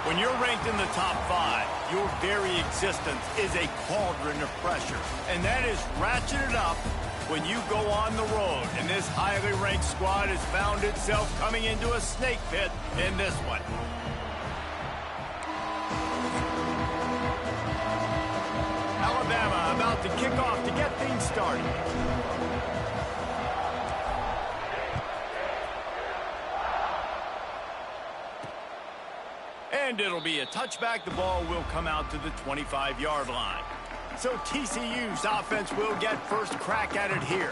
When you're ranked in the top 5, your very existence is a cauldron of pressure. And that is ratcheted up when you go on the road. And this highly ranked squad has found itself coming into a snake pit in this one. Alabama about to kick off to get things started. And it'll be a touchback. The ball will come out to the 25-yard line. So TCU's offense will get first crack at it here.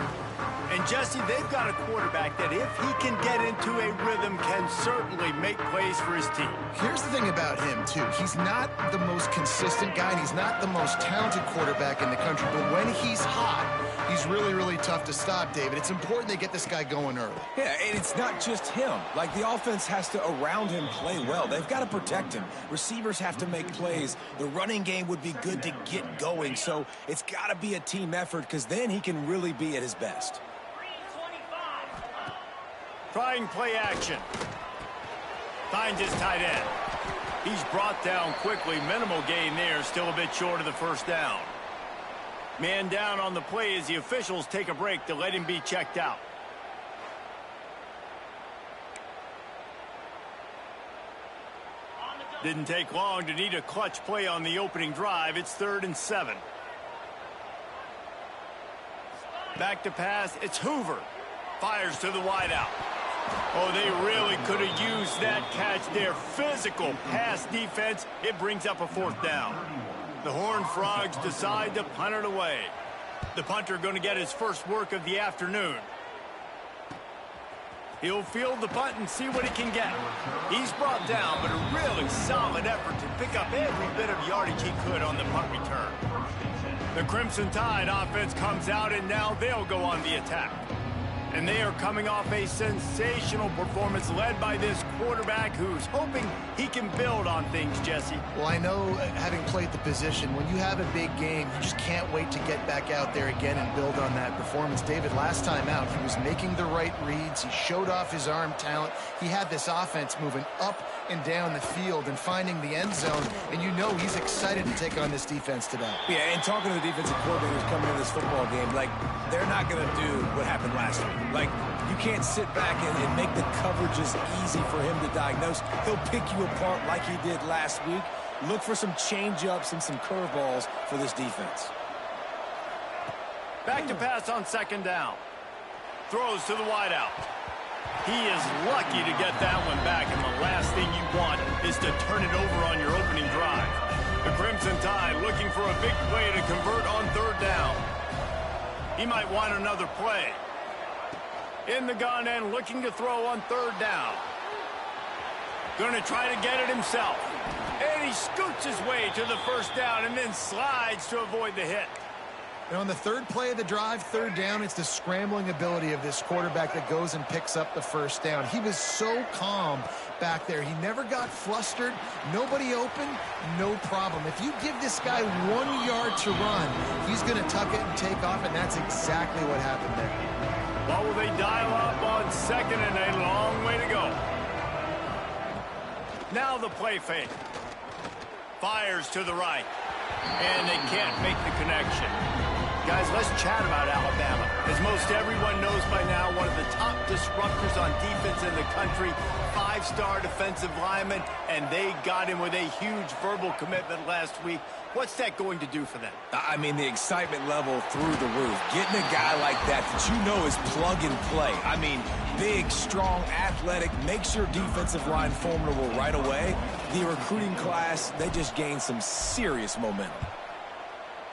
And Jesse, they've got a quarterback that if he can get into a rhythm can certainly make plays for his team. Here's the thing about him, too. He's not the most consistent guy, and he's not the most talented quarterback in the country. But when he's hot, he's really, really tough to stop, David. It's important they get this guy going early. Yeah, and it's not just him. Like, the offense has to, around him, play well. They've got to protect him. Receivers have to make plays. The running game would be good to get going. So it's got to be a team effort because then he can really be at his best. Trying play action. Finds his tight end. He's brought down quickly. Minimal gain there. Still a bit short of the first down. Man down on the play as the officials take a break to let him be checked out. Didn't take long to need a clutch play on the opening drive. It's 3rd and 7. Back to pass. It's Hoover. Fires to the wideout. Oh, they really could have used that catch there. Physical pass defense. It brings up a 4th down. The Horned Frogs decide to punt it away. The punter going to get his first work of the afternoon. He'll field the punt and see what he can get. He's brought down, but a really solid effort to pick up every bit of yardage he could on the punt return. The Crimson Tide offense comes out, and now they'll go on the attack. And they are coming off a sensational performance led by this quarterback who's hoping he can build on things, Jesse. Well, I know, having played the position, when you have a big game, you just can't wait to get back out there again and build on that performance. David, last time out, he was making the right reads. He showed off his arm talent. He had this offense moving up and down the field and finding the end zone. And you know he's excited to take on this defense today. Yeah, and talking to the defensive coordinators coming into this football game, like, they're not going to do what happened last week. Like, you can't sit back and make the coverages easy for him to diagnose. He'll pick you apart like he did last week. Look for some change-ups and some curveballs for this defense. Back to pass on 2nd down. Throws to the wideout. He is lucky to get that one back, and the last thing you want is to turn it over on your opening drive. The Crimson Tide looking for a big play to convert on 3rd down. He might want another play. In the gun and looking to throw on 3rd down. Going to try to get it himself. And he scoots his way to the 1st down and then slides to avoid the hit. And on the 3rd play of the drive, 3rd down, it's the scrambling ability of this quarterback that goes and picks up the 1st down. He was so calm back there. He never got flustered. Nobody open, no problem. If you give this guy 1 yard to run, he's going to tuck it and take off, and that's exactly what happened there. Well, will they dial up on 2nd and a long way to go? Now the play fake. Fires to the right. And they can't make the connection. Guys, let's chat about Alabama. As most everyone knows by now, one of the top disruptors on defense in the country, 5-star defensive lineman, and they got him with a huge verbal commitment last week. What's that going to do for them? I mean, the excitement level through the roof. Getting a guy like that you know is plug and play. I mean, big, strong, athletic, makes your defensive line formidable right away. The recruiting class, they just gained some serious momentum.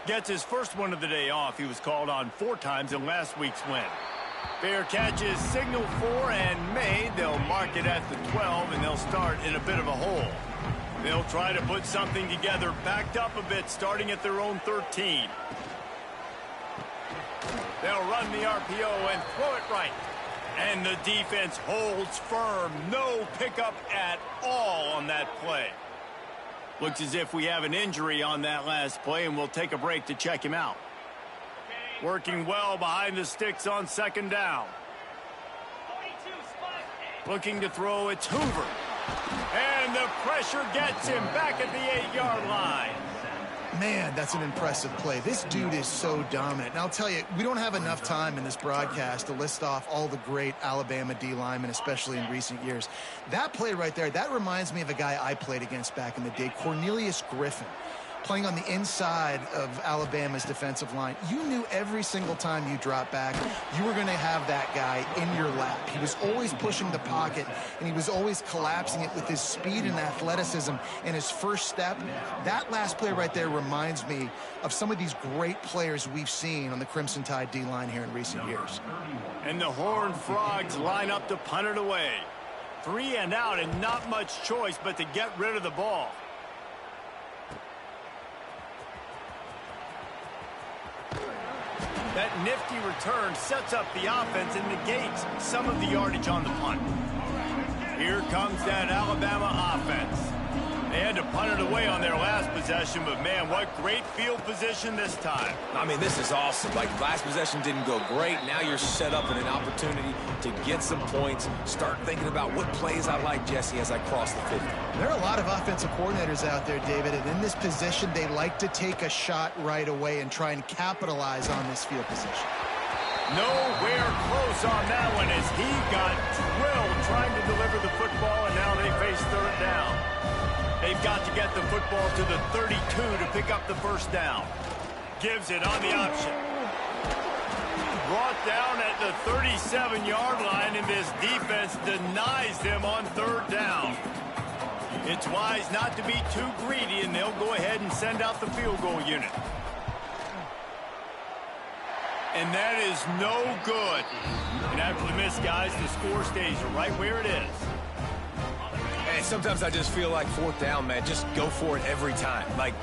Gets his first one of the day off. He was called on 4 times in last week's win. Fair catch is signaled for and made. They'll mark it at the 12, and they'll start in a bit of a hole. They'll try to put something together, backed up a bit, starting at their own 13. They'll run the RPO and throw it right. And the defense holds firm. No pickup at all on that play. Looks as if we have an injury on that last play, and we'll take a break to check him out. Working well behind the sticks on 2nd down. Looking to throw, it's Hoover. And the pressure gets him back at the 8-yard line. Man, that's an impressive play. This dude is so dominant. And I'll tell you, we don't have enough time in this broadcast to list off all the great Alabama D linemen, especially in recent years. That play right there, that reminds me of a guy I played against back in the day, Cornelius Griffin, playing on the inside of Alabama's defensive line. You knew every single time you dropped back, you were going to have that guy in your lap. He was always pushing the pocket, and he was always collapsing it with his speed and athleticism and his first step. That last play right there reminds me of some of these great players we've seen on the Crimson Tide D-line here in recent years. And the Horned Frogs line up to punt it away. 3 and out, and not much choice but to get rid of the ball. That nifty return sets up the offense and negates some of the yardage on the punt. Here comes that Alabama offense. They had to punt it away on their last possession, but man, what great field position this time. I mean, this is awesome. Like, last possession didn't go great. Now you're set up in an opportunity to get some points. Start thinking about what plays I like, Jesse, as I cross the 50. There are a lot of offensive coordinators out there, David, and in this position, they like to take a shot right away and try and capitalize on this field position. Nowhere close on that one as he got drilled trying to deliver the football, and now they face third down. They've got to get the football to the 32 to pick up the first down. Gives it on the option. Brought down at the 37-yard line, and this defense denies them on third down. It's wise not to be too greedy, and they'll go ahead and send out the field goal unit. And that is no good. And after the miss, guys, the score stays right where it is. Hey, sometimes I just feel like fourth down, man. Just go for it every time. Like,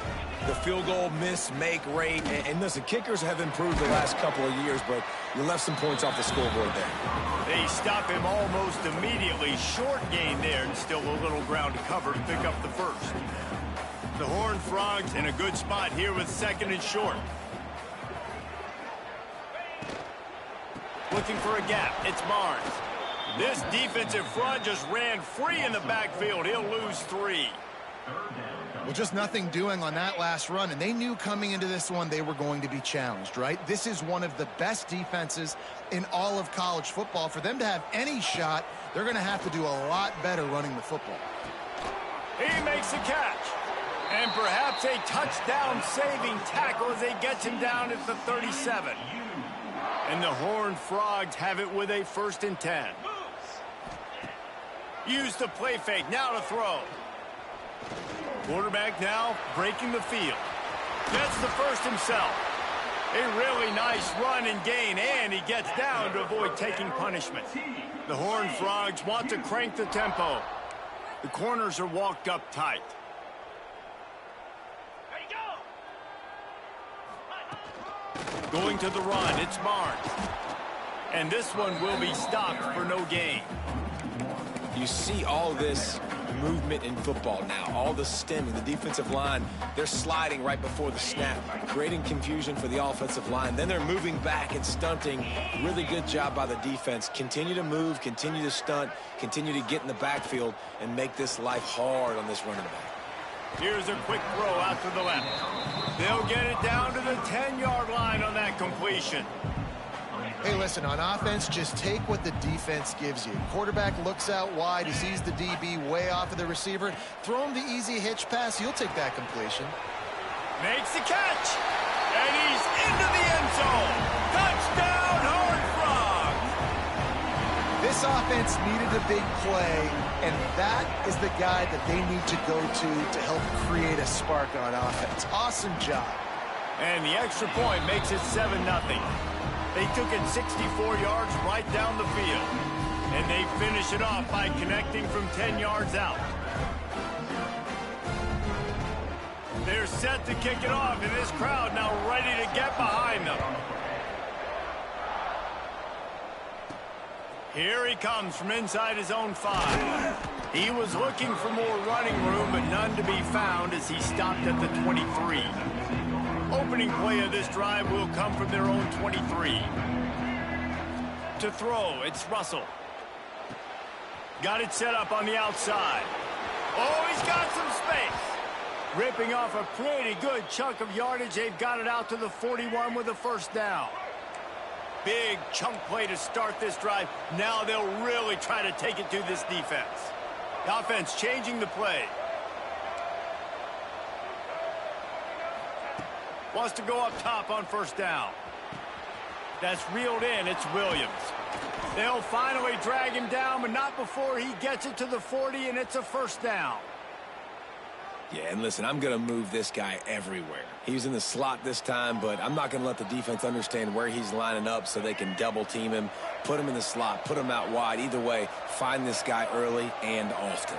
the field goal miss, make rate. And listen, kickers have improved the last couple of years, but you left some points off the scoreboard there. They stop him almost immediately. Short gain there, and still a little ground to cover to pick up the first. The Horned Frogs in a good spot here with 2nd and short. Looking for a gap. It's Barnes. This defensive front just ran free in the backfield. He'll lose 3. Well, just nothing doing on that last run, and they knew coming into this one they were going to be challenged, right? This is one of the best defenses in all of college football. For them to have any shot, they're going to have to do a lot better running the football. He makes the catch. And perhaps a touchdown-saving tackle as they get him down at the 37. And the Horned Frogs have it with a 1st and 10. Use the play fake, now to throw. Quarterback now breaking the field. Gets the first himself. A really nice run and gain, and he gets down to avoid taking punishment. The Horned Frogs want to crank the tempo. The corners are walked up tight. Going to the run, it's Barnes. And this one will be stopped for no gain. You see all this movement in football now, all the stemming, the defensive line, they're sliding right before the snap, creating confusion for the offensive line. Then they're moving back and stunting. Really good job by the defense. Continue to move, continue to stunt, continue to get in the backfield and make this life hard on this running back. Here's a quick throw out to the left. They'll get it down to the 10-yard line on that completion. Hey, listen, on offense, just take what the defense gives you. Quarterback looks out wide. He sees the DB way off of the receiver. Throw him the easy hitch pass. He'll take that completion. Makes the catch. And he's into the end zone. Touchdown, Horned Frogs. This offense needed a big play, and that is the guy that they need to go to help create a spark on offense. Awesome job. And the extra point makes it 7-0. They took it 64 yards right down the field. And they finish it off by connecting from 10 yards out. They're set to kick it off, and this crowd now ready to get behind them. Here he comes from inside his own 5. He was looking for more running room, but none to be found as he stopped at the 23. Opening play of this drive will come from their own 23. To throw, it's Russell. Got it set up on the outside. Oh, he's got some space. Ripping off a pretty good chunk of yardage. They've got it out to the 41 with a first down. Big chunk play to start this drive. Now they'll really try to take it to this defense. The offense changing the play. Wants to go up top on first down. That's reeled in. It's Williams. They'll finally drag him down, but not before he gets it to the 40, and it's a first down. Yeah, and listen, I'm going to move this guy everywhere. He's in the slot this time, but I'm not going to let the defense understand where he's lining up so they can double team him, put him in the slot, put him out wide. Either way, find this guy early and often.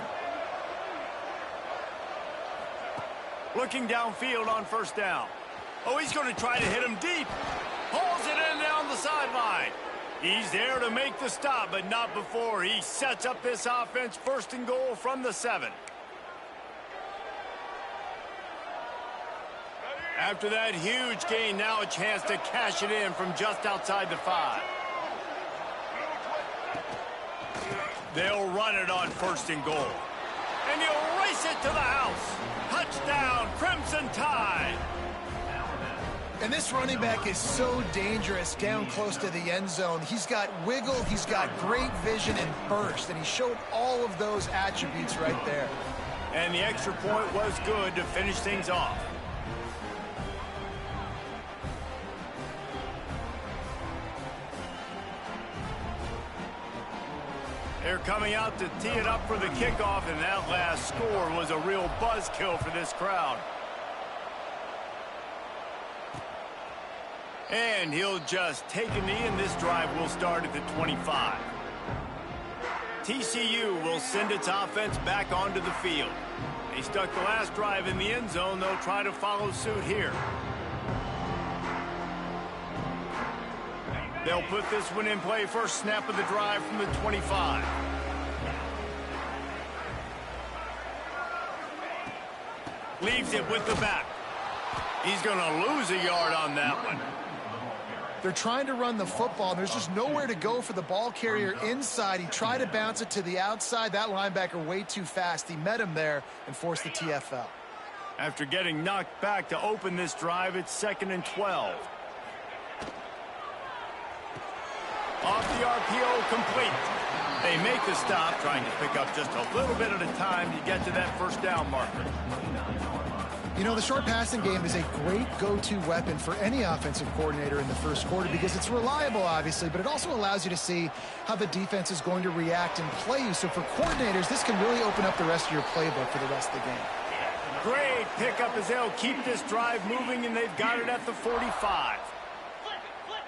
Looking downfield on first down. Oh, he's going to try to hit him deep. Pulls it in down the sideline. He's there to make the stop, but not before he sets up this offense. First and goal from the 7. After that huge gain, now a chance to cash it in from just outside the 5. They'll run it on first and goal. And he'll race it to the house. Touchdown, Crimson Tide. And this running back is so dangerous down close to the end zone. He's got wiggle, he's got great vision and burst, and he showed all of those attributes right there. And the extra point was good to finish things off. They're coming out to tee it up for the kickoff, and that last score was a real buzzkill for this crowd. And he'll just take a knee, and this drive will start at the 25. TCU will send its offense back onto the field. They stuck the last drive in the end zone. They'll try to follow suit here. They'll put this one in play. First snap of the drive from the 25. Leaves it with the back. He's going to lose a yard on that one. They're trying to run the football, and there's just nowhere to go for the ball carrier inside. He tried to bounce it to the outside. That linebacker way too fast. He met him there and forced the TFL. After getting knocked back to open this drive, it's 2nd and 12. Off the RPO, complete. They make the stop, trying to pick up just a little bit at a time to get to that first down marker. You know, the short passing game is a great go-to weapon for any offensive coordinator in the first quarter because it's reliable, obviously, but it also allows you to see how the defense is going to react and play you. So for coordinators, this can really open up the rest of your playbook for the rest of the game. Great pickup as they'll keep this drive moving, and they've got it at the 45.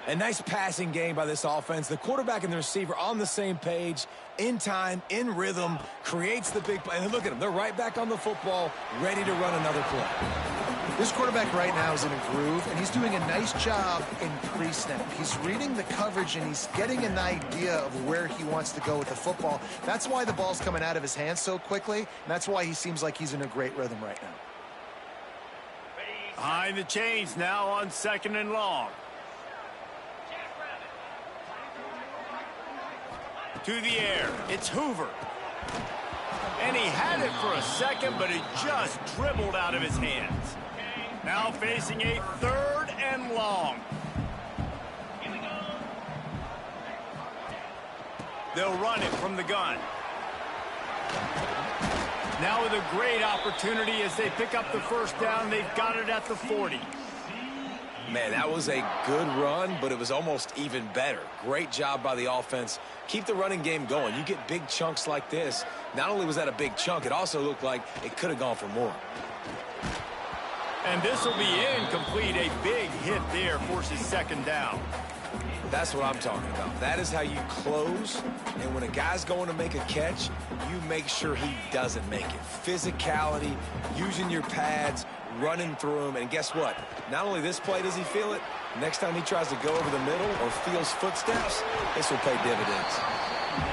A nice passing game by this offense. The quarterback and the receiver on the same page, in time, in rhythm, creates the big play. And look at them. They're right back on the football, ready to run another play. This quarterback right now is in a groove, and he's doing a nice job in pre-snap. He's reading the coverage, and he's getting an idea of where he wants to go with the football. That's why the ball's coming out of his hands so quickly, and that's why he seems like he's in a great rhythm right now. Behind the chains now on 2nd and long. To the air, it's Hoover. And he had it for a second, but it just dribbled out of his hands. Now facing a 3rd and long. They'll run it from the gun. Now with a great opportunity as they pick up the first down. They've got it at the 40. Man, that was a good run, but it was almost even better. Great job by the offense. Keep the running game going. You get big chunks like this. Not only was that a big chunk, it also looked like it could have gone for more. And this will be incomplete. A big hit there forces 2nd down. That's what I'm talking about. That is how you close. And when a guy's going to make a catch, you make sure he doesn't make it. Physicality, using your pads, running through him. And guess what? Not only this play does he feel it, next time he tries to go over the middle or feels footsteps, this will pay dividends.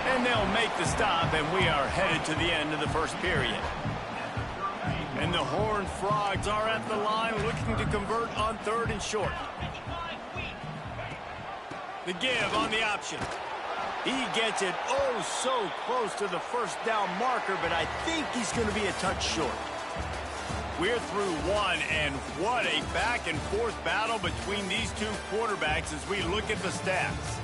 And they'll make the stop, and we are headed to the end of the first period. And the Horned Frogs are at the line looking to convert on 3rd and short. The give on the option. He gets it oh so close to the first down marker, but I think he's going to be a touch short. We're through one, and what a back-and-forth battle between these two quarterbacks as we look at the stats.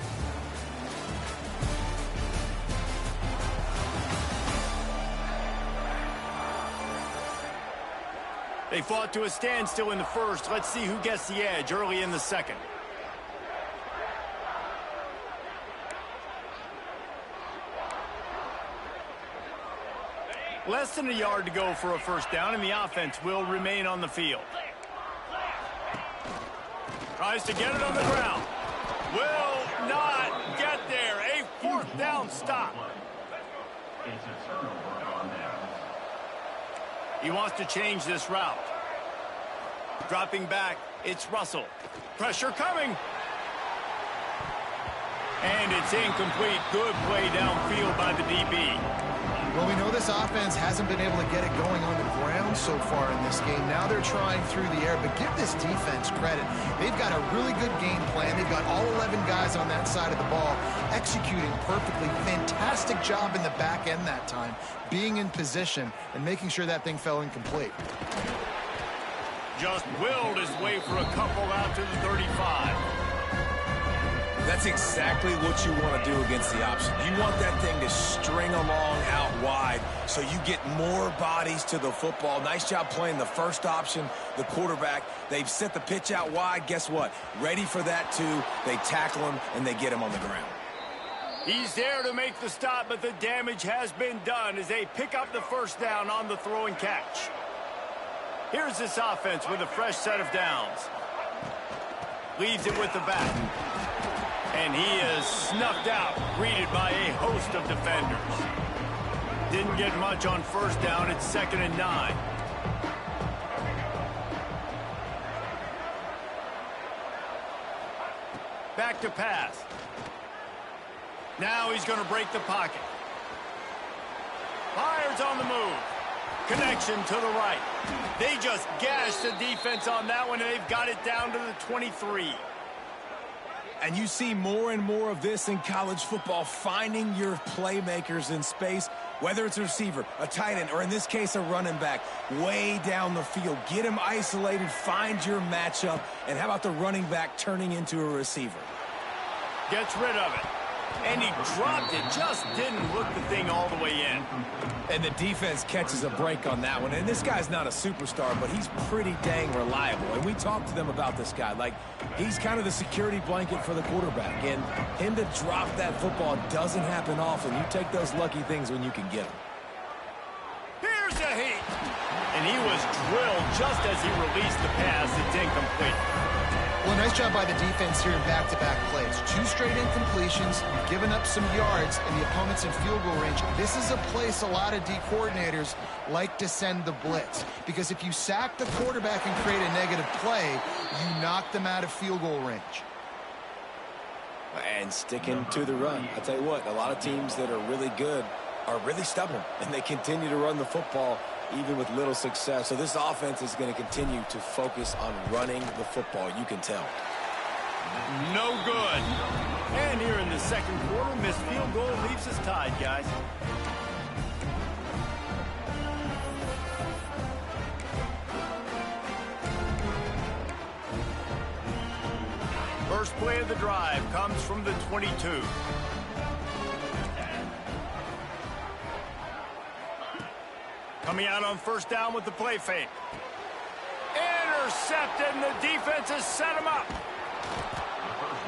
They fought to a standstill in the first. Let's see who gets the edge early in the second. Less than a yard to go for a first down, and the offense will remain on the field. Tries to get it on the ground. Will not get there. A fourth down stop. He wants to change this route. Dropping back, it's Russell. Pressure coming. And it's incomplete. Good play downfield by the DB. Well, we know this offense hasn't been able to get it going on the ground so far in this game. Now they're trying through the air, but give this defense credit. They've got a really good game plan. They've got all 11 guys on that side of the ball executing perfectly. Fantastic job in the back end that time, being in position and making sure that thing fell incomplete. Just willed his way for a couple out to the 35. That's exactly what you want to do against the option. You want that thing to string along out wide so you get more bodies to the football. Nice job playing the first option, the quarterback. They've set the pitch out wide. Guess what? Ready for that too. They tackle him and they get him on the ground. He's there to make the stop, but the damage has been done as they pick up the first down on the throw and catch. Here's this offense with a fresh set of downs. Leaves it with the back. And he is snuffed out, greeted by a host of defenders. Didn't get much on first down. It's 2nd and 9. Back to pass. Now he's going to break the pocket. Fires on the move. Connection to the right. They just gashed the defense on that one, and they've got it down to the 23. And you see more and more of this in college football, finding your playmakers in space, whether it's a receiver, a tight end, or in this case, a running back, way down the field. Get him isolated, find your matchup, and how about the running back turning into a receiver? Gets rid of it. And he dropped it, just didn't look the thing all the way in. And the defense catches a break on that one. And this guy's not a superstar, but he's pretty dang reliable. And we talked to them about this guy. Like, he's kind of the security blanket for the quarterback. And him to drop that football doesn't happen often. You take those lucky things when you can get them. Here's a heat. And he was drilled just as he released the pass. It's incomplete. Well, nice job by the defense here in back-to-back plays. 2 straight incompletions, given up some yards, and the opponent's in field goal range. This is a place a lot of D coordinators like to send the blitz, because if you sack the quarterback and create a negative play, you knock them out of field goal range. And sticking to the run. I'll tell you what, a lot of teams that are really good are really stubborn, and they continue to run the football even with little success. So this offense is going to continue to focus on running the football. You can tell. No good. And here in the second quarter, missed field goal leaves us tied, guys. First play of the drive comes from the 22. Coming out on first down with the play fake. Intercepted, and the defense has set him up.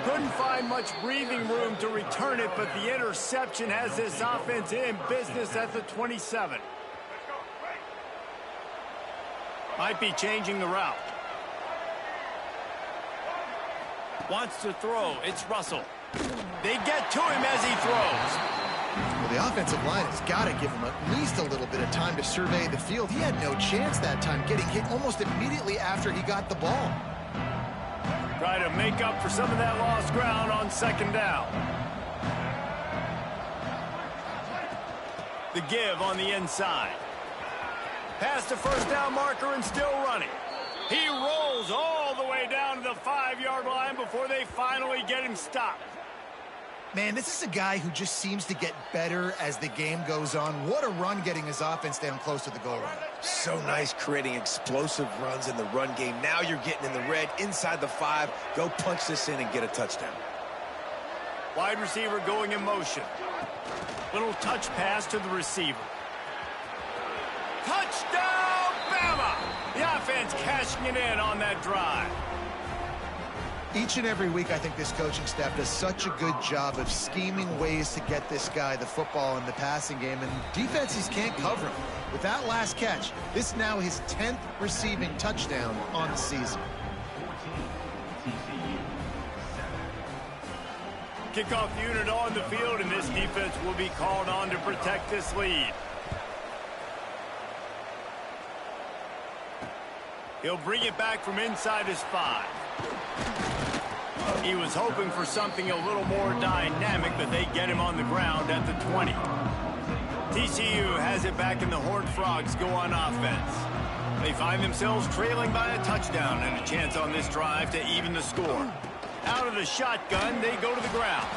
Couldn't find much breathing room to return it, but the interception has this offense in business at the 27. Might be changing the route. Wants to throw. It's Russell. They get to him as he throws. Well, the offensive line has got to give him at least a little bit of time to survey the field. He had no chance that time, getting hit almost immediately after he got the ball. Try to make up for some of that lost ground on second down. The give on the inside. Past the first down marker and still running. He rolls all the way down to the 5-yard line before they finally get him stopped. Man, this is a guy who just seems to get better as the game goes on. What a run getting his offense down close to the goal line. So nice creating explosive runs in the run game. Now you're getting in the red, inside the 5. Go punch this in and get a touchdown. Wide receiver going in motion. Little touch pass to the receiver. Touchdown, Bama! The offense cashing it in on that drive. Each and every week, I think this coaching staff does such a good job of scheming ways to get this guy the football in the passing game, and defenses can't cover him. With that last catch, this is now his 10th receiving touchdown on the season. Kickoff unit on the field, and this defense will be called on to protect this lead. He'll bring it back from inside his 5. He was hoping for something a little more dynamic, but they get him on the ground at the 20. TCU has it back, and the Horned Frogs go on offense. They find themselves trailing by a touchdown and a chance on this drive to even the score. Out of the shotgun, they go to the ground.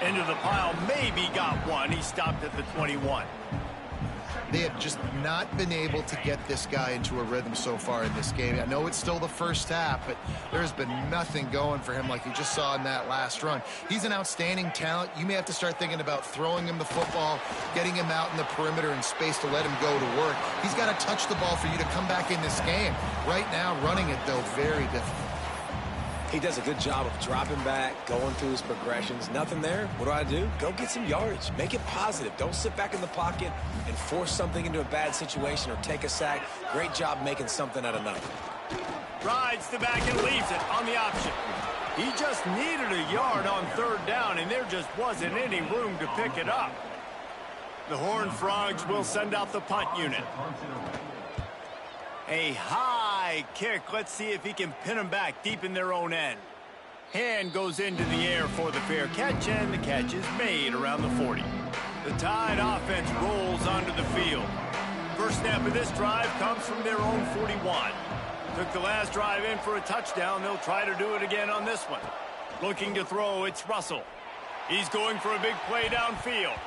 Into the pile, maybe got one. He stopped at the 21. They have just not been able to get this guy into a rhythm so far in this game. I know it's still the first half, but there's been nothing going for him like you just saw in that last run. He's an outstanding talent. You may have to start thinking about throwing him the football, getting him out in the perimeter in space to let him go to work. He's got to touch the ball for you to come back in this game. Right now, running it, though, very difficult. He does a good job of dropping back, going through his progressions. Nothing there. What do? Go get some yardage. Make it positive. Don't sit back in the pocket and force something into a bad situation or take a sack. Great job making something out of nothing. Rides the back and leaves it on the option. He just needed a yard on 3rd down, and there just wasn't any room to pick it up. The Horned Frogs will send out the punt unit. A high kick. Let's see if he can pin them back deep in their own end. Hand goes into the air for the fair catch, and the catch is made around the 40. The Tide offense rolls onto the field. First snap of this drive comes from their own 41. Took the last drive in for a touchdown. They'll try to do it again on this one. Looking to throw, it's Russell. He's going for a big play downfield.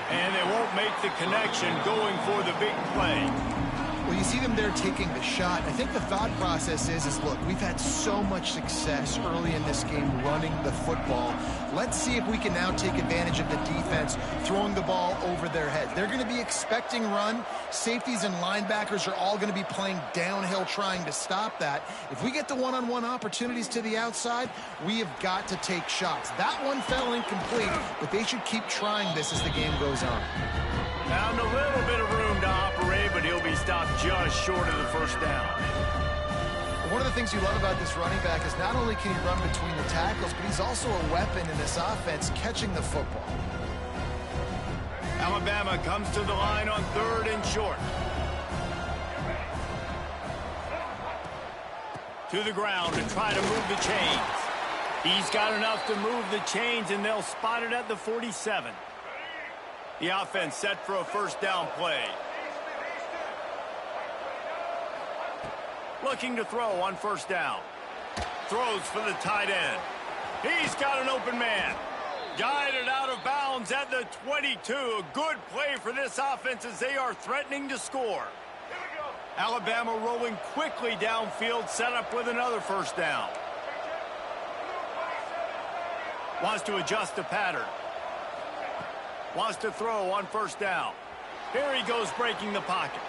And they won't make the connection going for the big play. Well, you see them there taking the shot. I think the thought process is look, we've had so much success early in this game running the football. Let's see if we can now take advantage of the defense throwing the ball over their head. They're going to be expecting run. Safeties and linebackers are all going to be playing downhill trying to stop that. If we get the one-on-one opportunities to the outside, we have got to take shots. That one fell incomplete, but they should keep trying this as the game goes on. Found a little bit of room to operate, but he'll be stopped just short of the first down. One of the things you love about this running back is not only can he run between the tackles, but he's also a weapon in this offense catching the football. Alabama comes to the line on 3rd and short. To the ground to try to move the chains. He's got enough to move the chains, and they'll spot it at the 47. The offense set for a first down play. Looking to throw on first down. Throws for the tight end. He's got an open man. Guided out of bounds at the 22. A good play for this offense as they are threatening to score. Alabama rolling quickly downfield, set up with another first down. Wants to adjust the pattern. Wants to throw on first down. Here he goes breaking the pocket.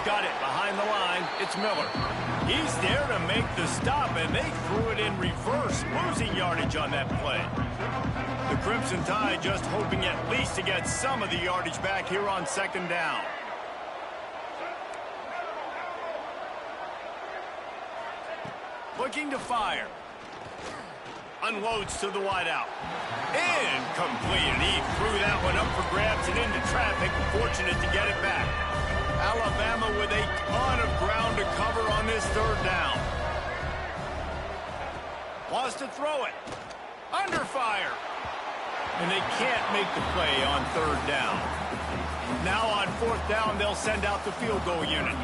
Got it behind the line. It's Miller. He's there to make the stop, and they threw it in reverse, losing yardage on that play. The Crimson Tide just hoping at least to get some of the yardage back here on 2nd down. Looking to fire. Unloads to the wideout. Incomplete. He threw that one up for grabs and into traffic. Fortunate to get it back. Alabama with a ton of ground to cover on this 3rd down. Wants to throw it. Under fire. And they can't make the play on 3rd down. Now on 4th down, they'll send out the field goal unit.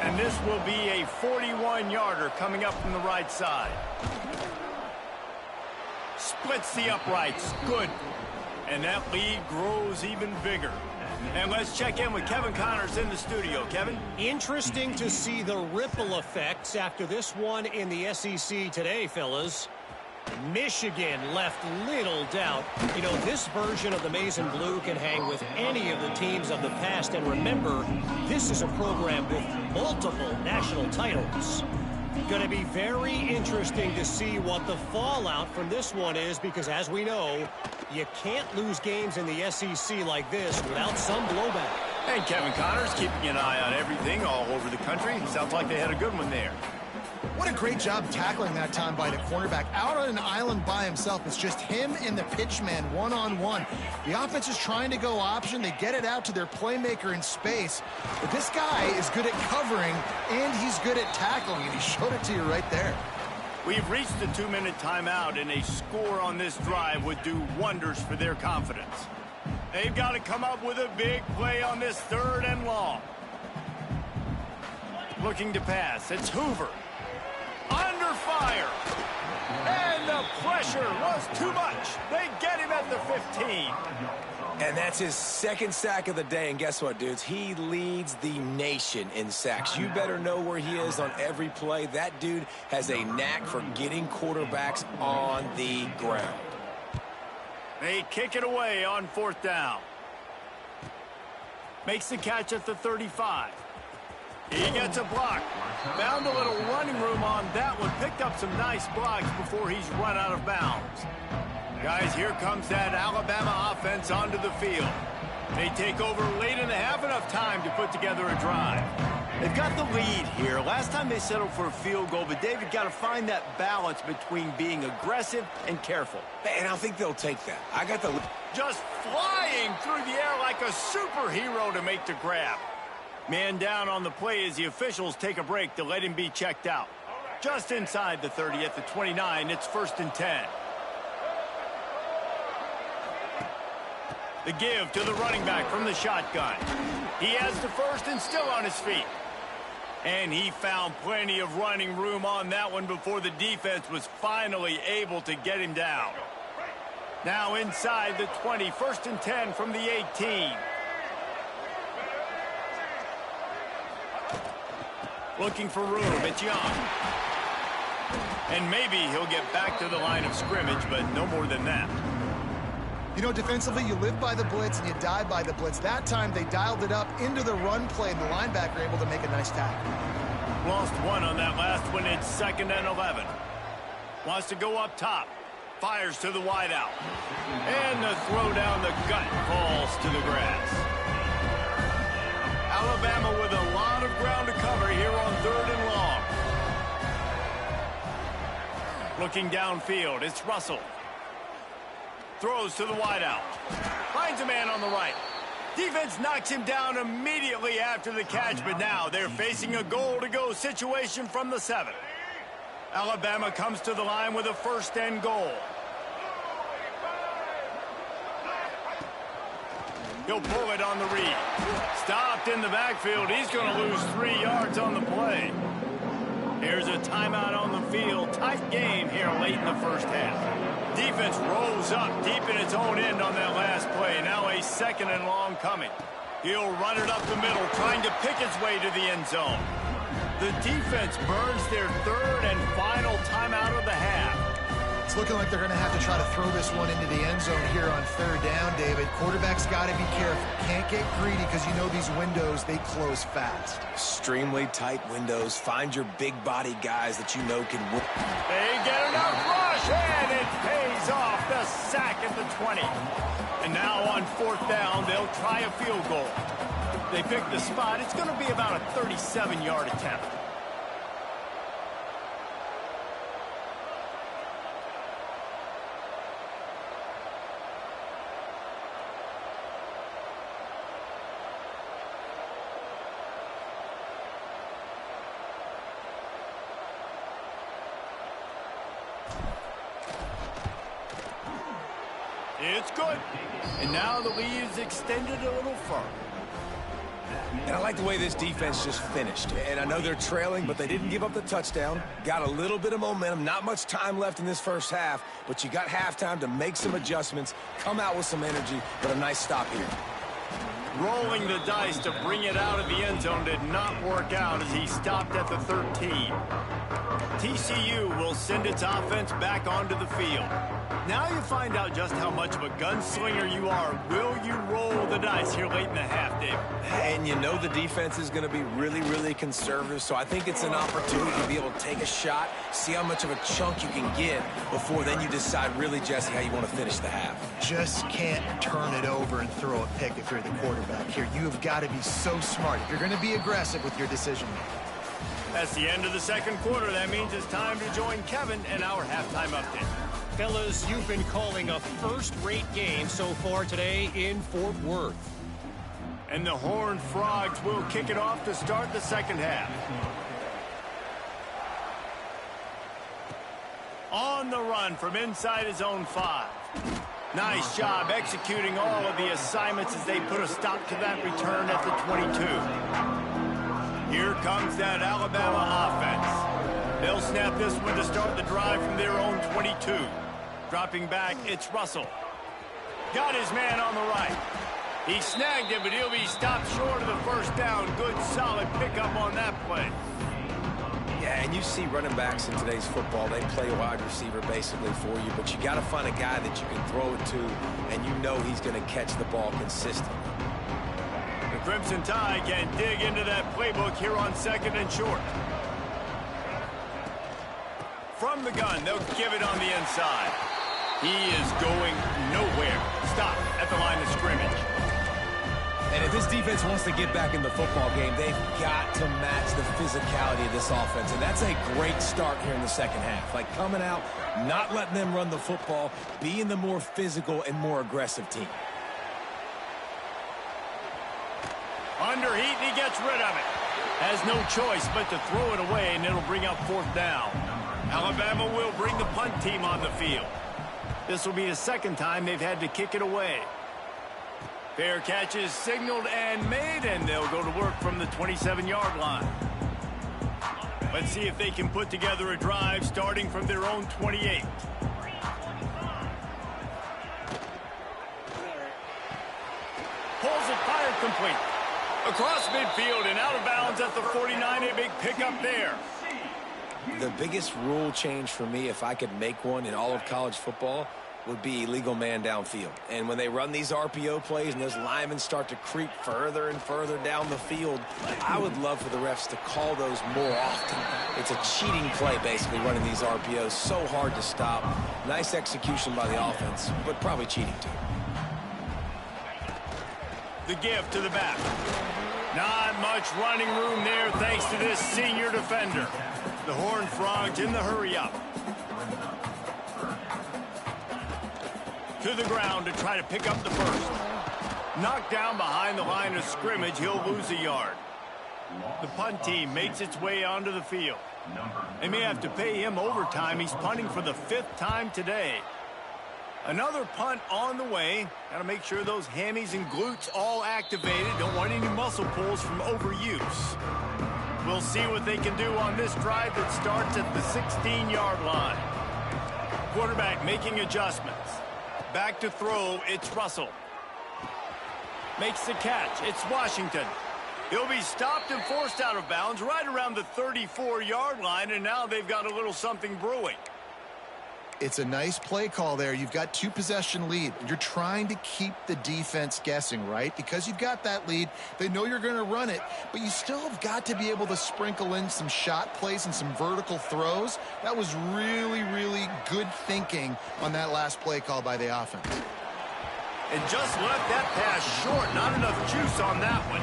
And this will be a 41-yarder coming up from the right side. Splits the uprights. Good. And that lead grows even bigger. And let's check in with Kevin Connors in the studio. Kevin? Interesting to see the ripple effects after this one in the SEC today, fellas. Michigan left little doubt. You know, this version of the Maize and Blue can hang with any of the teams of the past. And remember, this is a program with multiple national titles. Going to be very interesting to see what the fallout from this one is, because as we know, you can't lose games in the SEC like this without some blowback. And Kevin Connors keeping an eye on everything all over the country. Sounds like they had a good one there. What a great job tackling that time by the cornerback. Out on an island by himself. It's just him and the pitchman one-on-one. The offense is trying to go option. They get it out to their playmaker in space. But this guy is good at covering, and he's good at tackling, and he showed it to you right there. We've reached the 2-minute timeout, and a score on this drive would do wonders for their confidence. They've got to come up with a big play on this 3rd and long. Looking to pass. It's Hoover. Under fire. And the pressure was too much. They get him at the 15. And that's his 2nd sack of the day. And guess what, dudes? He leads the nation in sacks. You better know where he is on every play. That dude has a knack for getting quarterbacks on the ground. They kick it away on 4th down. Makes the catch at the 35. He gets a block. Found a little running room on that one. Picked up some nice blocks before he's run out of bounds. Guys, here comes that Alabama offense onto the field. They take over late in the half, enough time to put together a drive. They've got the lead here. Last time they settled for a field goal, but David got to find that balance between being aggressive and careful. And I think they'll take that. I got the... Just flying through the air like a superhero to make the grab. Man down on the play as the officials take a break to let him be checked out. Just inside the 30 at the 29, it's 1st and 10. The give to the running back from the shotgun. He has the first and still on his feet. And he found plenty of running room on that one before the defense was finally able to get him down. Now inside the 20, 1st and 10 from the 18. Looking for room. It's Young. And maybe he'll get back to the line of scrimmage, but no more than that. You know, defensively, you live by the blitz and you die by the blitz. That time, they dialed it up into the run play, and the linebacker able to make a nice tackle. Lost one on that last one. It's 2nd and 11. Wants to go up top. Fires to the wideout. And the throw down the gut falls to the grass. Alabama with a lot of ground to cover here on 3rd and long. Looking downfield, it's Russell. Throws to the wideout. Finds a man on the right. Defense knocks him down immediately after the catch, but now they're facing a goal-to-go situation from the 7. Alabama comes to the line with a 1st and goal. He'll pull it on the read. Stopped in the backfield. He's going to lose 3 yards on the play. Here's a timeout on the field. Tight game here late in the 1st half. Defense rolls up deep in its own end on that last play. Now a 2nd and long coming. He'll run it up the middle, trying to pick his way to the end zone. The defense burns their 3rd and final timeout of the half. It's looking like they're going to have to try to throw this one into the end zone here on 3rd down, David. Quarterback's got to be careful. Can't get greedy because you know these windows, they close fast. Extremely tight windows. Find your big body guys that you know can win. They get enough rush, and it pays off. The sack at the 20. And now on 4th down, they'll try a field goal. They pick the spot. It's going to be about a 37-yard attempt. It's good. And now the lead is extended a little further. And I like the way this defense just finished. And I know they're trailing, but they didn't give up the touchdown. Got a little bit of momentum. Not much time left in this first half, but you got halftime to make some adjustments, come out with some energy, but a nice stop here. Rolling the dice to bring it out of the end zone did not work out as he stopped at the 13. TCU will send its offense back onto the field. Now you find out just how much of a gunslinger you are. Will you roll the dice here late in the half, David? And you know the defense is going to be really, really conservative, so I think it's an opportunity to be able to take a shot, see how much of a chunk you can get before then you decide really, Jesse, how you want to finish the half. Just can't turn it over and throw a pick if you're the quarterback here. You have got to be so smart. If you're going to be aggressive with your decision-making. That's the end of the second quarter. That means it's time to join Kevin in our halftime update. Fellas, you've been calling a first-rate game so far today in Fort Worth. And the Horned Frogs will kick it off to start the second half. On the run from inside his own 5. Nice job executing all of the assignments as they put a stop to that return at the 22. Here comes that Alabama offense. They'll snap this one to start the drive from their own 22. Dropping back, it's Russell. Got his man on the right. He snagged him, but he'll be stopped short of the first down. Good, solid pickup on that play. Yeah, and you see running backs in today's football, they play wide receiver basically for you, but you got to find a guy that you can throw it to, and you know he's going to catch the ball consistently. The Crimson Tide can dig into that playbook here on second and short. From the gun, they'll give it on the inside. He is going nowhere. Stop at the line of scrimmage. And if this defense wants to get back in the football game, they've got to match the physicality of this offense. And that's a great start here in the second half. Like coming out, not letting them run the football, being the more physical and more aggressive team. Under heat, and he gets rid of it. Has no choice but to throw it away, and it'll bring up fourth down. Alabama will bring the punt team on the field. This will be the second time they've had to kick it away. Fair catch is signaled and made, and they'll go to work from the 27-yard line. Let's see if they can put together a drive starting from their own 28. Pulls it, fired complete. Across midfield and out of bounds at the 49, a big pickup there. The biggest rule change for me, if I could make one in all of college football, would be illegal man downfield. And when they run these RPO plays and those linemen start to creep further and further down the field, I would love for the refs to call those more often. It's a cheating play, basically, running these RPOs. So hard to stop. Nice execution by the offense, but probably cheating too. The give to the back. Not much running room there thanks to this senior defender. The Horned Frogs in the hurry-up. To the ground to try to pick up the first. Knocked down behind the line of scrimmage, he'll lose a yard. The punt team makes its way onto the field. They may have to pay him overtime. He's punting for the 5th time today. Another punt on the way. Got to make sure those hammies and glutes all activated. Don't want any muscle pulls from overuse. We'll see what they can do on this drive that starts at the 16-yard line. Quarterback making adjustments. Back to throw, it's Russell. Makes the catch, it's Washington. He'll be stopped and forced out of bounds right around the 34-yard line, and now they've got a little something brewing. It's a nice play call there. You've got 2-possession lead. You're trying to keep the defense guessing, right? Because you've got that lead. They know you're going to run it, but you still have got to be able to sprinkle in some shot plays and some vertical throws. That was really, really good thinking on that last play call by the offense. And just left that pass short. Not enough juice on that one.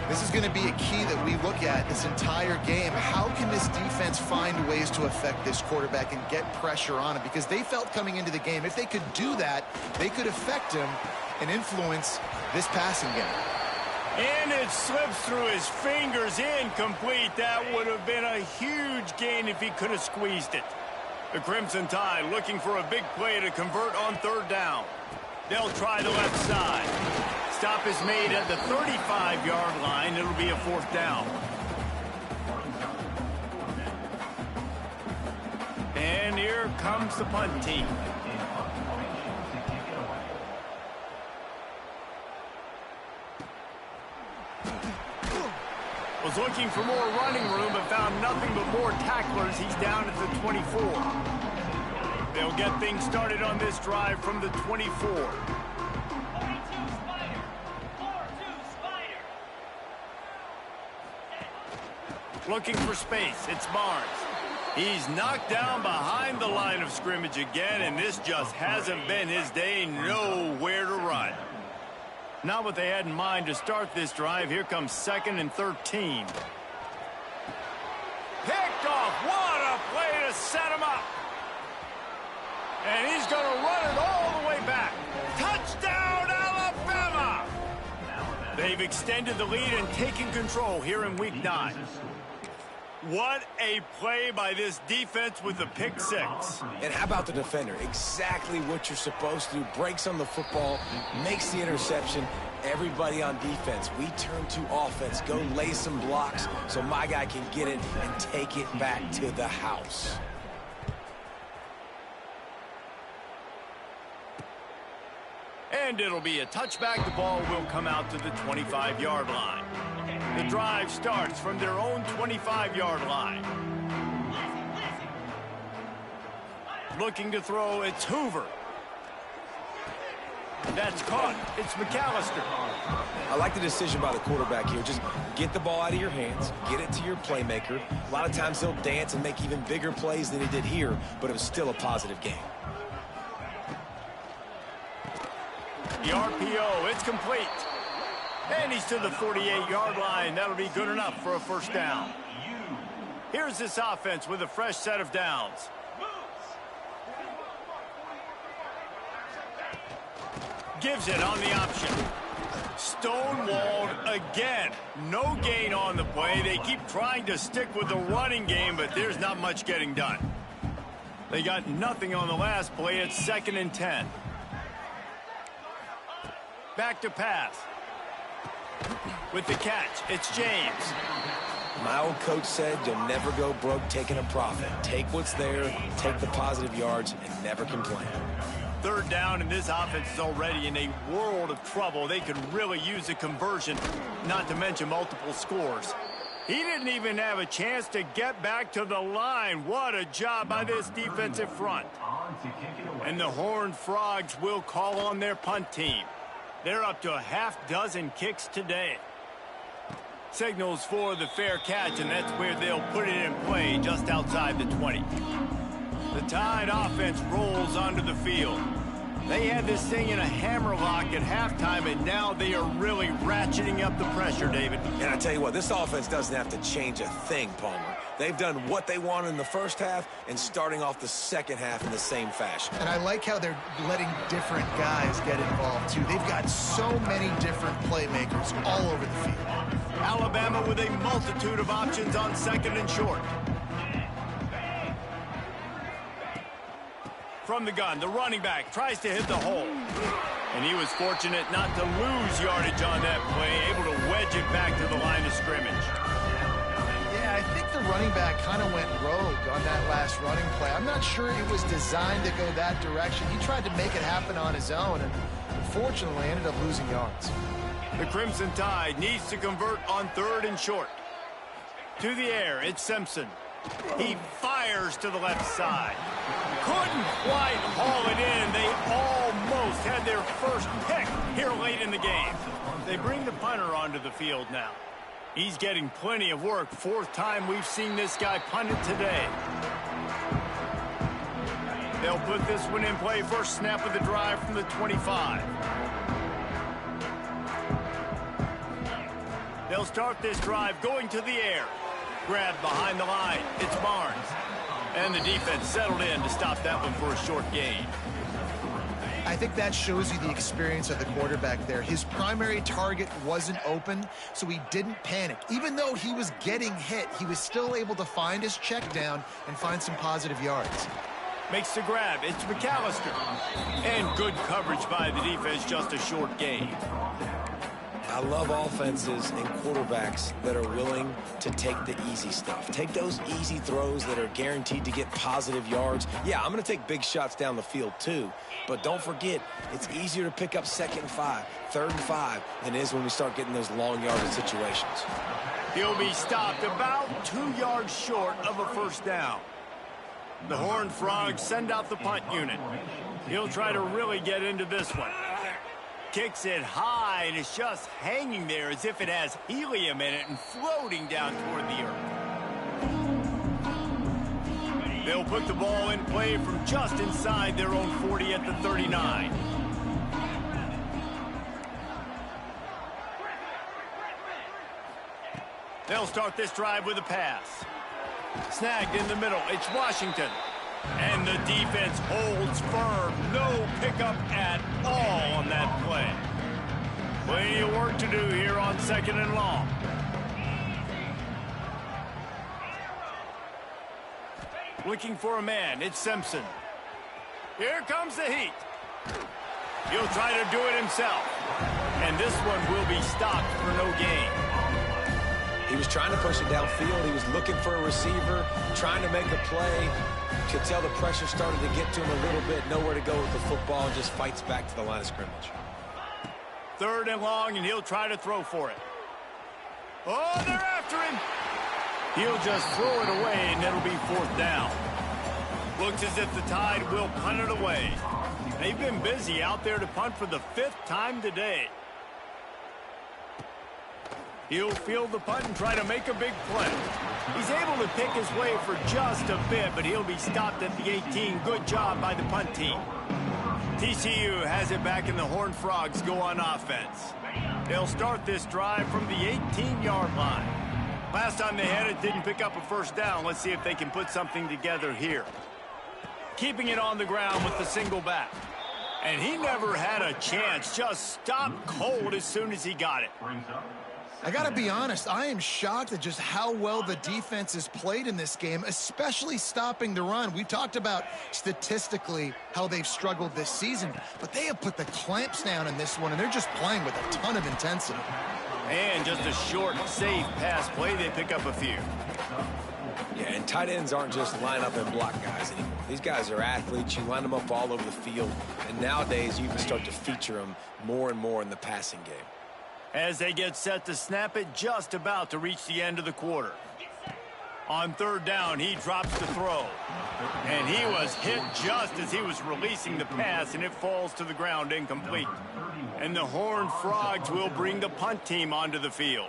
This is going to be a key that we look at this entire game. How can this defense find ways to affect this quarterback and get pressure on him? Because they felt coming into the game, if they could do that, they could affect him and influence this passing game. And it slips through his fingers, incomplete. That would have been a huge gain if he could have squeezed it. The Crimson Tide looking for a big play to convert on 3rd down. They'll try the left side. stop is made at the 35-yard line. It'll be a 4th down. And here comes the punt team. Was looking for more running room, but found nothing but more tacklers. He's down at the 24. They'll get things started on this drive from the 24. Looking for space. It's Barnes. He's knocked down behind the line of scrimmage again, and this just hasn't been his day. Nowhere to run. Not what they had in mind to start this drive. Here comes 2nd and 13. Picked off. What a play to set him up. And he's going to run it all the way back. Touchdown, Alabama! They've extended the lead and taken control here in Week 9. What a play by this defense with the pick 6. And how about the defender? Exactly what you're supposed to do. Breaks on the football, makes the interception. Everybody on defense, we turn to offense. Go lay some blocks so my guy can get it and take it back to the house. And it'll be a touchback. The ball will come out to the 25-yard line. The drive starts from their own 25-yard line. Looking to throw, it's Hoover. That's caught. It's McAllister. I like the decision by the quarterback here. Just get the ball out of your hands, get it to your playmaker. A lot of times he'll dance and make even bigger plays than he did here, but it was still a positive game. The RPO, it's complete. And he's to the 48-yard line. That'll be good enough for a 1st down. Here's this offense with a fresh set of downs. Gives it on the option. Stonewalled again. No gain on the play. They keep trying to stick with the running game, but there's not much getting done. They got nothing on the last play. It's 2nd and 10. Back to pass. With the catch, it's James. My old coach said you'll never go broke taking a profit. Take what's there, take the positive yards, and never complain. 3rd down, and this offense is already in a world of trouble. They could really use a conversion, not to mention multiple scores. He didn't even have a chance to get back to the line. What a job by this defensive front. And the Horned Frogs will call on their punt team. They're up to a half-dozen kicks today. Signals for the fair catch, and that's where they'll put it in play just outside the 20. The Tide offense rolls onto the field. They had this thing in a hammerlock at halftime, and now they are really ratcheting up the pressure, David. And I tell you what, this offense doesn't have to change a thing, Palmer. They've done what they wanted in the 1st half and starting off the 2nd half in the same fashion. And I like how they're letting different guys get involved, too. They've got so many different playmakers all over the field. Alabama with a multitude of options on 2nd and short. From the gun, the running back tries to hit the hole. And he was fortunate not to lose yardage on that play, able to wedge it back to the line of scrimmage. Yeah, I think the running back kind of went rogue on that last running play. I'm not sure it was designed to go that direction. He tried to make it happen on his own, and unfortunately ended up losing yards. The Crimson Tide needs to convert on 3rd and short. To the air, it's Simpson. He fires to the left side. Couldn't quite haul it in. They almost had their first pick here late in the game. They bring the punter onto the field now. He's getting plenty of work. 4th time we've seen this guy punt it today. They'll put this one in play. First snap of the drive from the 25. They'll start this drive going to the air. Grabbed behind the line. It's Barnes. And the defense settled in to stop that one for a short gain. I think that shows you the experience of the quarterback there. His primary target wasn't open, so he didn't panic. Even though he was getting hit, he was still able to find his check down and find some positive yards. Makes the grab. It's McAllister. And good coverage by the defense, just a short gain. I love offenses and quarterbacks that are willing to take the easy stuff. Take those easy throws that are guaranteed to get positive yards. Yeah, I'm going to take big shots down the field too, but don't forget, it's easier to pick up 2nd and 5, 3rd and 5 than it is when we start getting those long yardage situations. He'll be stopped about 2 yards short of a first down. The Horned Frogs send out the punt unit. He'll try to really get into this one. Kicks it high, and it's just hanging there as if it has helium in it and floating down toward the earth. They'll put the ball in play from just inside their own 40 at the 39. They'll start this drive with a pass. Snagged in the middle. It's Washington. And the defense holds firm. No pickup at all on that play. Plenty of work to do here on 2nd and long. Looking for a man. It's Simpson. Here comes the heat. He'll try to do it himself. And this one will be stopped for no gain. He was trying to push it downfield. He was looking for a receiver, trying to make a play. Could tell the pressure started to get to him a little bit. Nowhere to go with the football, and just fights back to the line of scrimmage. 3rd and long, and he'll try to throw for it. Oh, they're after him. He'll just throw it away, and it'll be 4th down. Looks as if the Tide will punt it away. They've been busy out there to punt for the 5th time today. He'll field the punt and try to make a big play. He's able to pick his way for just a bit, but he'll be stopped at the 18. Good job by the punt team. TCU has it back, and the Horned Frogs go on offense. They'll start this drive from the 18-yard line. Last time they had it, didn't pick up a first down. Let's see if they can put something together here. Keeping it on the ground with the single back. And he never had a chance. Just stopped cold as soon as he got it. I got to be honest, I am shocked at just how well the defense has played in this game, especially stopping the run. We talked about statistically how they've struggled this season, but they have put the clamps down in this one, and they're just playing with a ton of intensity. And just a short, safe pass play, they pick up a few. Yeah, and tight ends aren't just line up and block guys anymore. These guys are athletes. You line them up all over the field, and nowadays you can start to feature them more and more in the passing game. As they get set to snap it, just about to reach the end of the quarter. On 3rd down, he drops the throw. And he was hit just as he was releasing the pass, and it falls to the ground incomplete. And the Horned Frogs will bring the punt team onto the field.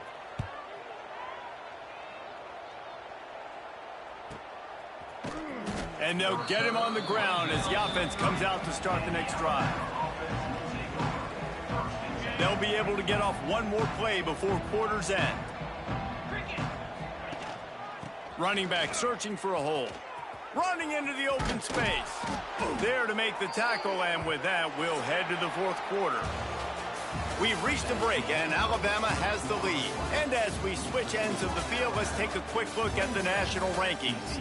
And they'll get him on the ground as the offense comes out to start the next drive. They'll be able to get off one more play before quarter's end. Running back searching for a hole. Running into the open space. There to make the tackle, and with that, we'll head to the 4th quarter. We've reached a break, and Alabama has the lead. And as we switch ends of the field, let's take a quick look at the national rankings.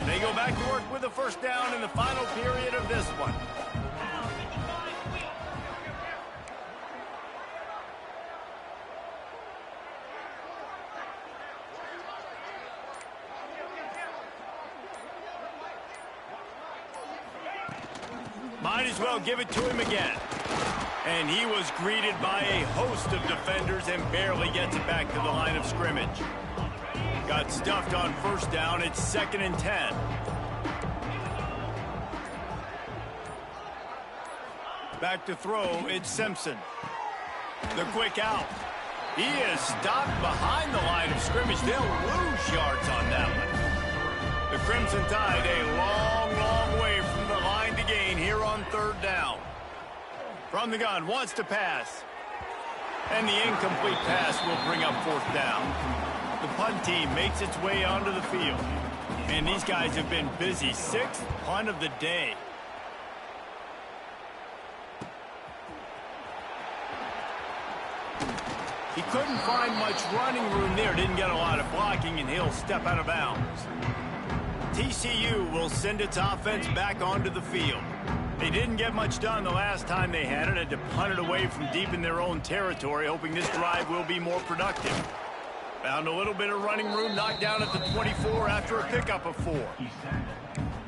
They go back to work with a first down in the final period of this one. Might as well give it to him again. And he was greeted by a host of defenders and barely gets it back to the line of scrimmage. Got stuffed on first down. It's 2nd and 10. Back to throw. It's Simpson. The quick out. He is stopped behind the line of scrimmage. They'll lose yards on that one. The Crimson Tide a long, long way from the line to gain here on 3rd down. From the gun, wants to pass. And the incomplete pass will bring up 4th down. The punt team makes its way onto the field. And these guys have been busy. 6th punt of the day. He couldn't find much running room there. Didn't get a lot of blocking, and he'll step out of bounds. TCU will send its offense back onto the field. They didn't get much done the last time they had it. Had to punt it away from deep in their own territory, hoping this drive will be more productive. Found a little bit of running room, knocked down at the 24 after a pickup of 4.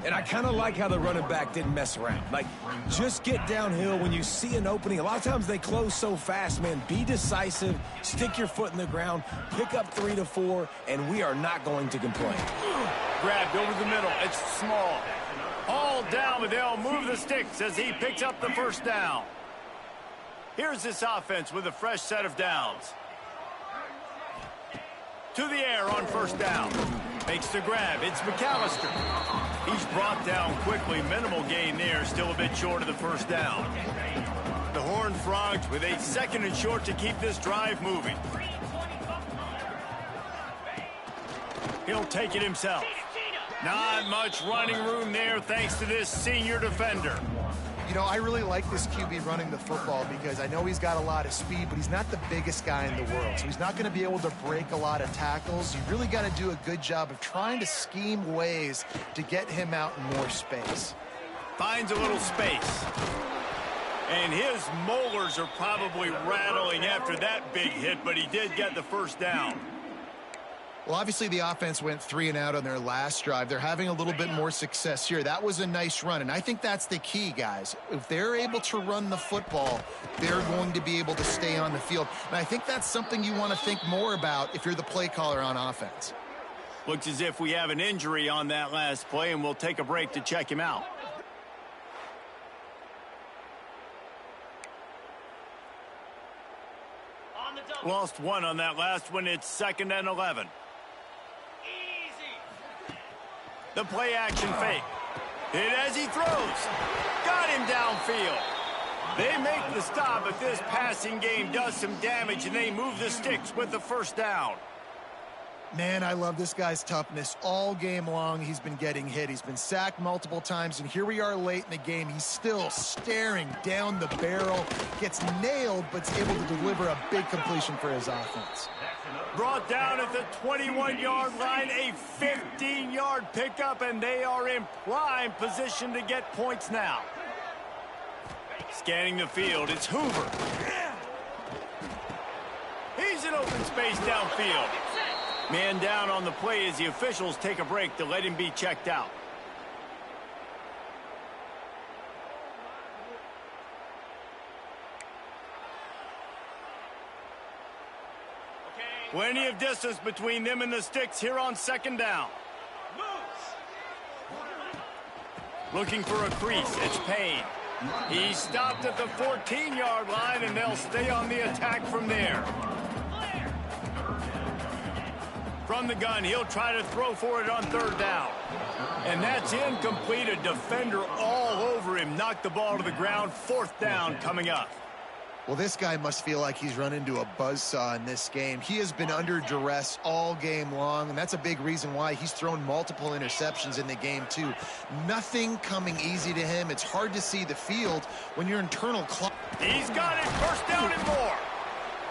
And I kind of like how the running back didn't mess around. Like, just get downhill when you see an opening. A lot of times they close so fast, man. Be decisive, stick your foot in the ground, pick up 3 to 4, and we are not going to complain. Grabbed over the middle. It's small. All down, but they'll move the sticks as he picks up the first down. Here's this offense with a fresh set of downs. To the air on first down. Makes the grab. It's McAllister. He's brought down quickly. Minimal gain there. Still a bit short of the first down. The Horned Frogs with a 2nd and short to keep this drive moving. He'll take it himself. Not much running room there thanks to this senior defender. You know, I really like this QB running the football because I know he's got a lot of speed, but he's not the biggest guy in the world. So he's not going to be able to break a lot of tackles. You really got to do a good job of trying to scheme ways to get him out in more space. Finds a little space. And his molars are probably rattling after that big hit, but he did get the first down. Well, obviously the offense went 3 and out on their last drive. They're having a little bit more success here. That was a nice run, and I think that's the key, guys. If they're able to run the football, they're going to be able to stay on the field. And I think that's something you want to think more about if you're the play caller on offense. Looks as if we have an injury on that last play, and we'll take a break to check him out. Lost 1 on that last one. It's 2nd and 11. The play action fake. Hit as he throws. Got him downfield. They make the stop, but this passing game does some damage, and they move the sticks with the first down. Man, I love this guy's toughness. All game long, he's been getting hit. He's been sacked multiple times, and here we are late in the game. He's still staring down the barrel, gets nailed, but's able to deliver a big completion for his offense. Brought down at the 21-yard line, a 15-yard pickup, and they are in prime position to get points now. Scanning the field, it's Hoover. He's in open space downfield. Man down on the play as the officials take a break to let him be checked out. Plenty of distance between them and the sticks here on 2nd down. Looking for a crease. It's Payne. He stopped at the 14-yard line, and they'll stay on the attack from there. From the gun, he'll try to throw for it on 3rd down. And that's incomplete. A defender all over him. Knocked the ball to the ground. 4th down coming up. Well, this guy must feel like he's run into a buzzsaw in this game. He has been under duress all game long, and that's a big reason why he's thrown multiple interceptions in the game, too. Nothing coming easy to him. It's hard to see the field when your internal clock. He's got it. 1st down and more.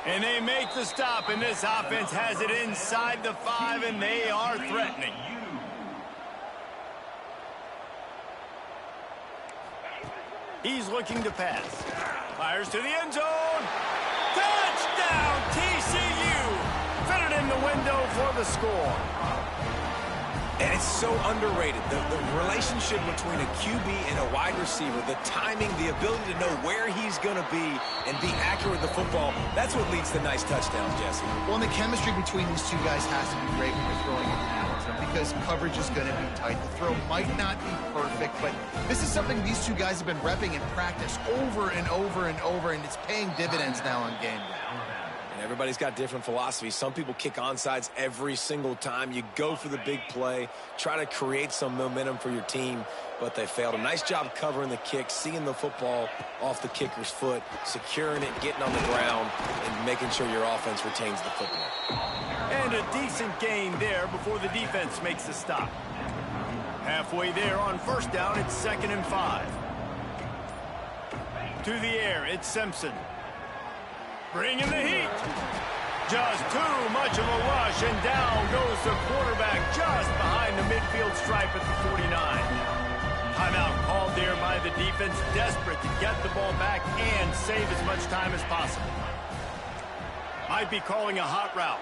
And they make the stop, and this offense has it inside the 5, and they are threatening. He's looking to pass. Fires to the end zone. Touchdown, TCU. Fitted in the window for the score. And it's so underrated. The relationship between a QB and a wide receiver, the timing, the ability to know where he's going to be and be accurate with the football, that's what leads to nice touchdowns, Jesse. Well, and the chemistry between these two guys has to be great when you're throwing it out because coverage is going to be tight. The throw might not be perfect, but this is something these two guys have been repping in practice over and over and over, and it's paying dividends now on game day. And everybody's got different philosophies. Some people kick onside every single time. You go for the big play, try to create some momentum for your team, but they failed. A nice job covering the kick, seeing the football off the kicker's foot, securing it, getting on the ground, and making sure your offense retains the football. And a decent gain there before the defense makes the stop. Halfway there on 1st down, it's 2nd and 5. To the air, it's Simpson. Bringing the heat. Just too much of a rush, and down goes the quarterback just behind the midfield stripe at the 49. Timeout called there by the defense, desperate to get the ball back and save as much time as possible. Might be calling a hot route.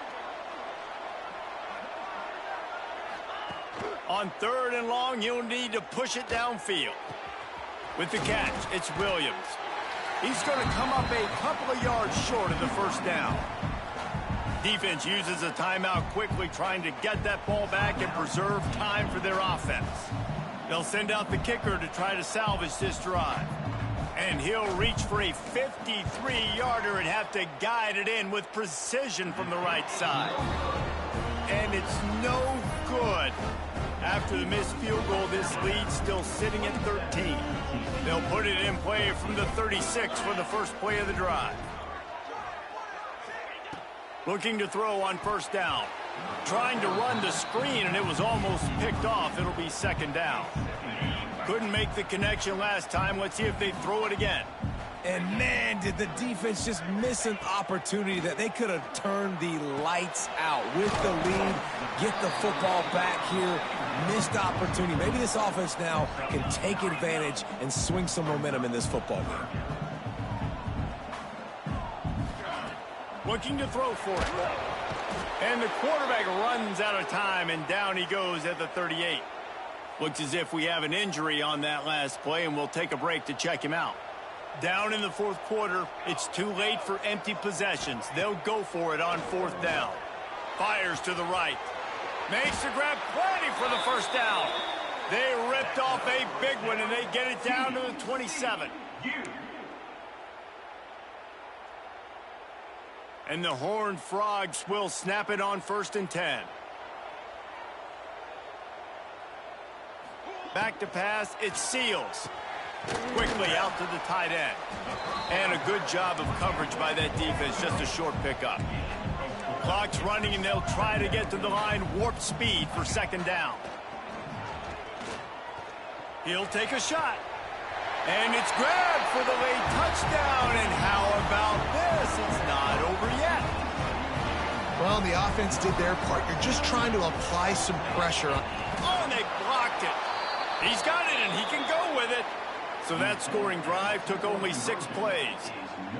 On 3rd and long, you'll need to push it downfield. With the catch, it's Williams. He's going to come up a couple of yards short of the first down. Defense uses a timeout quickly, trying to get that ball back and preserve time for their offense. They'll send out the kicker to try to salvage this drive. And he'll reach for a 53-yarder and have to guide it in with precision from the right side. And it's no good. After the missed field goal, this lead's still sitting at 13. They'll put it in play from the 36 for the first play of the drive. Looking to throw on 1st down. Trying to run the screen, and it was almost picked off. It'll be 2nd down. Couldn't make the connection last time. Let's see if they throw it again. And, man, did the defense just miss an opportunity that they could have turned the lights out with the lead, get the football back here. Missed opportunity. Maybe this offense now can take advantage and swing some momentum in this football game. Looking to throw for it. And the quarterback runs out of time, and down he goes at the 38. Looks as if we have an injury on that last play, and we'll take a break to check him out. Down in the 4th quarter, it's too late for empty possessions. They'll go for it on 4th down. Fires to the right. Makes the grab, plenty for the 1st down. They ripped off a big one, and they get it down to the 27. And the Horned Frogs will snap it on 1st and 10. Back to pass, it's Seals. Quickly out to the tight end. And a good job of coverage by that defense, just a short pickup. Clock's running, and they'll try to get to the line, warp speed for 2nd down. He'll take a shot. And it's grabbed for the late touchdown. And how about this? It's not over yet. Well, the offense did their part. You're just trying to apply some pressure. Oh, and they blocked it. He's got it, and he can go with it. So that scoring drive took only 6 plays.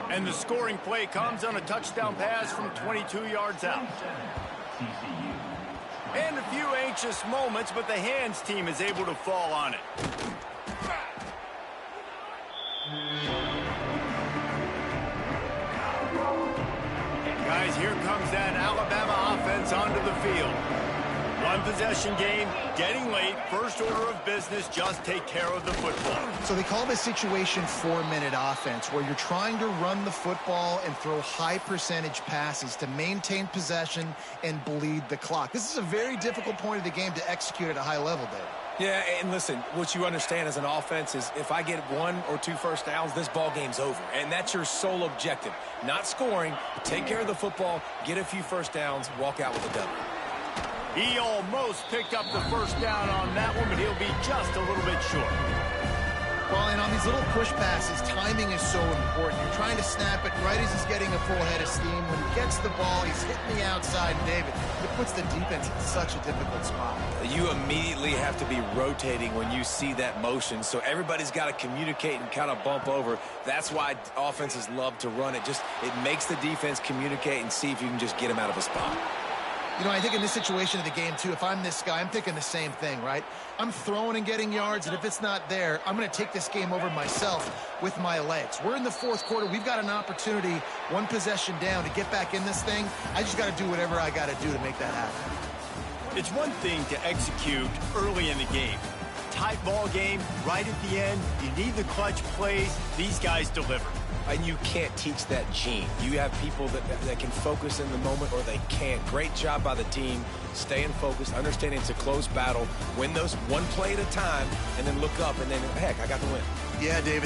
And the scoring play comes on a touchdown pass from 22 yards out. And a few anxious moments, but the hands team is able to fall on it. Guys, here comes that Alabama offense onto the field. One possession game, getting late, first order of business, just take care of the football. So they call this situation 4-minute offense, where you're trying to run the football and throw high percentage passes to maintain possession and bleed the clock. This is a very difficult point of the game to execute at a high level, Dave. Yeah, and listen, what you understand as an offense is if I get 1 or 2 first downs, this ball game's over. And that's your sole objective. Not scoring, take care of the football, get a few first downs, walk out with a W. He almost picked up the first down on that one, but he'll be just a little bit short. Well, and on these little push passes, timing is so important. You're trying to snap it right as he's getting a full head of steam. When he gets the ball, he's hitting the outside, David. It puts the defense in such a difficult spot. You immediately have to be rotating when you see that motion, so everybody's got to communicate and kind of bump over. That's why offenses love to run it. It makes the defense communicate and see if you can just get him out of a spot. You know, I think in this situation of the game, too, if I'm this guy, I'm thinking the same thing, right? I'm throwing and getting yards, and if it's not there, I'm going to take this game over myself with my legs. We're in the 4th quarter. We've got an opportunity, 1 possession down, to get back in this thing. I just got to do whatever I got to do to make that happen. It's one thing to execute early in the game. Tight ball game, right at the end. You need the clutch plays. These guys deliver. And you can't teach that gene. You have people that can focus in the moment or they can't. Great job by the team, staying focused, understanding it's a close battle, win those 1 play at a time, and then look up and then, heck, I got the win. Yeah, David.